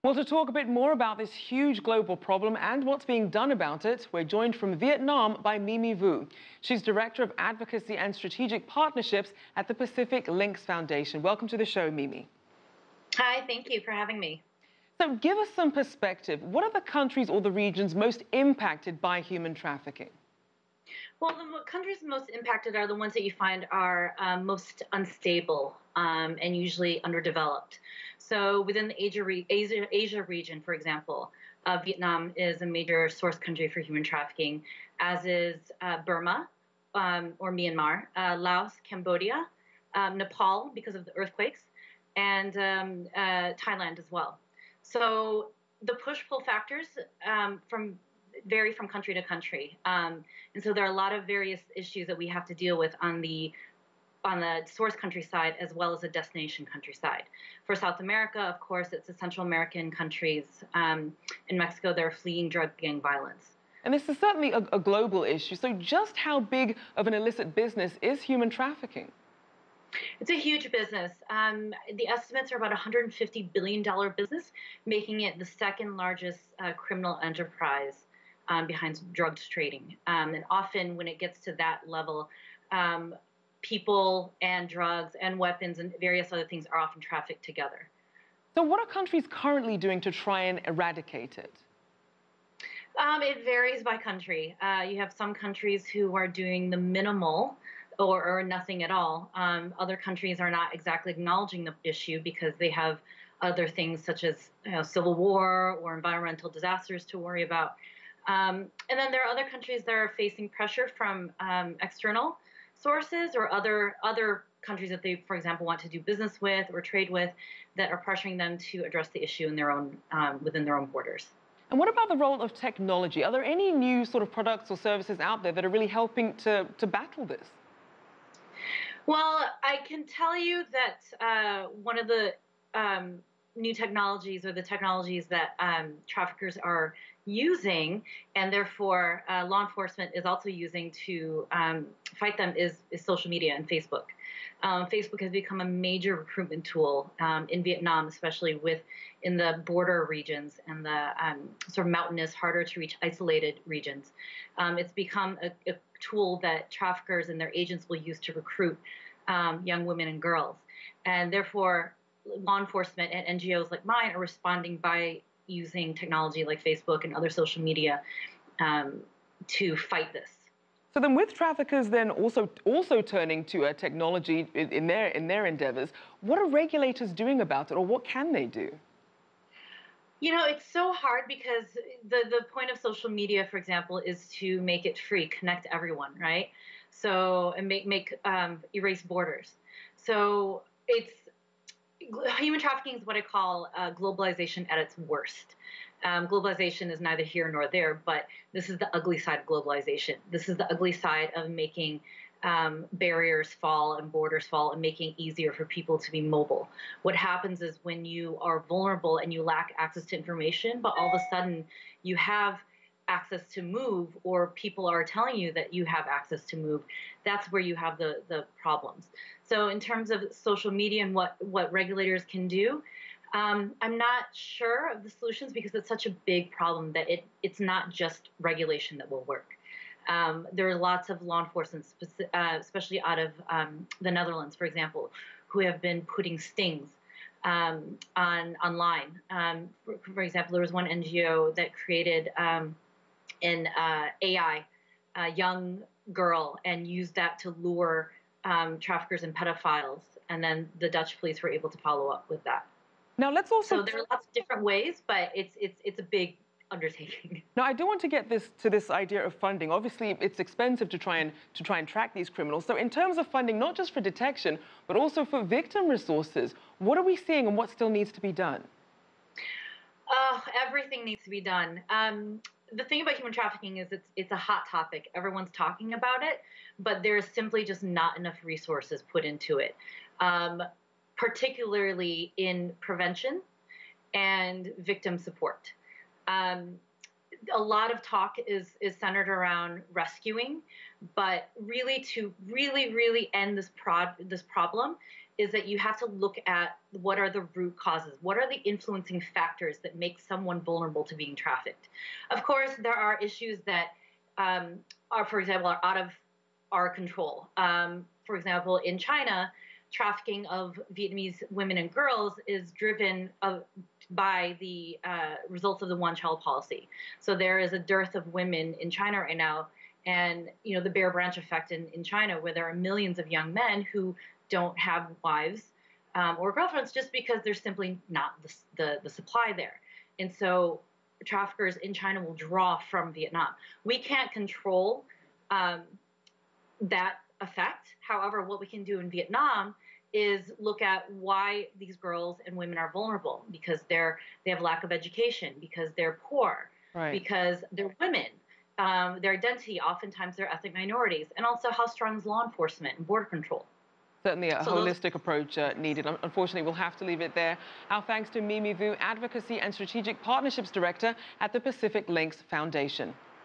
Well, to talk a bit more about this huge global problem and what's being done about it, we're joined from Vietnam by Mimi Vu. She's Director of Advocacy and Strategic Partnerships at the Pacific Links Foundation. Welcome to the show, Mimi. Hi, thank you for having me. So give us some perspective. What are the countries or the regions most impacted by human trafficking? Well, the countries most impacted are the ones that you find are most unstable and usually underdeveloped. So within the Asia region, for example, Vietnam is a major source country for human trafficking, as is Burma or Myanmar, Laos, Cambodia, Nepal because of the earthquakes, and Thailand as well. So the push-pull factors vary from country to country, and so there are a lot of various issues that we have to deal with on the source country side as well as the destination country side. For South America, of course, it's the Central American countries. In Mexico, they're fleeing drug gang violence. And this is certainly a global issue. So just how big of an illicit business is human trafficking? It's a huge business. The estimates are about $150 billion business, making it the second largest criminal enterprise behind drugs trading. And often when it gets to that level, people and drugs and weapons and various other things are often trafficked together. So what are countries currently doing to try and eradicate it? It varies by country. You have some countries who are doing the minimal or nothing at all. Other countries are not exactly acknowledging the issue because they have other things such as civil war or environmental disasters to worry about. And then there are other countries that are facing pressure from external sources or other countries that they, for example, want to do business with or trade with that are pressuring them to address the issue in their own within their own borders. And what about the role of technology? Are there any new sort of products or services out there that are really helping to battle this? Well, I can tell you that one of the new technologies or the technologies that traffickers are using and therefore law enforcement is also using to fight them is social media and Facebook. Facebook has become a major recruitment tool in Vietnam, especially in the border regions and the sort of mountainous, harder to reach, isolated regions. It's become a tool that traffickers and their agents will use to recruit young women and girls. And therefore, law enforcement and NGOs like mine are responding by using technology like Facebook and other social media to fight this. So then with traffickers then also turning to technology in their endeavors, what are regulators doing about it, or what can they do? You know, it's so hard because the point of social media, for example, is to make it free, connect everyone, right? So, and erase borders. So human trafficking is what I call globalization at its worst. Globalization is neither here nor there, but this is the ugly side of globalization. This is the ugly side of making barriers fall and borders fall and making it easier for people to be mobile. What happens is when you are vulnerable and you lack access to information, but all of a sudden you have access to move, or people are telling you that you have access to move, that's where you have the problems. So in terms of social media and what regulators can do, I'm not sure of the solutions because it's such a big problem that it's not just regulation that will work. There are lots of law enforcement, especially out of the Netherlands, for example, who have been putting stings online. For example, there was one NGO that created an AI, a young girl, and used that to lure traffickers and pedophiles. And then the Dutch police were able to follow up with that. Now let's also. So there are lots of different ways, but it's a big undertaking. Now, I do want to get to this idea of funding. Obviously, it's expensive to try and track these criminals. So in terms of funding, not just for detection, but also for victim resources, what are we seeing and what still needs to be done? Everything needs to be done. The thing about human trafficking is it's a hot topic. Everyone's talking about it, but there's simply just not enough resources put into it, particularly in prevention and victim support. A lot of talk is centered around rescuing, but really to really end this problem, is that you have to look at what are the root causes, what are the influencing factors that make someone vulnerable to being trafficked. Of course, there are issues that are, for example, are out of our control. For example, in China, trafficking of Vietnamese women and girls is driven by the results of the one-child policy. So there is a dearth of women in China right now, and the Bear Branch effect in China, where there are millions of young men who don't have wives or girlfriends just because there's simply not the supply there. And so traffickers in China will draw from Vietnam. We can't control that effect. However, what we can do in Vietnam is look at why these girls and women are vulnerable, because they have lack of education, because they're poor, right, because they're women, their identity, oftentimes they're ethnic minorities, and also how strong is law enforcement and border control. Certainly a holistic approach needed. Unfortunately, we'll have to leave it there. Our thanks to Mimi Vu, Advocacy and Strategic Partnerships Director at the Pacific Links Foundation.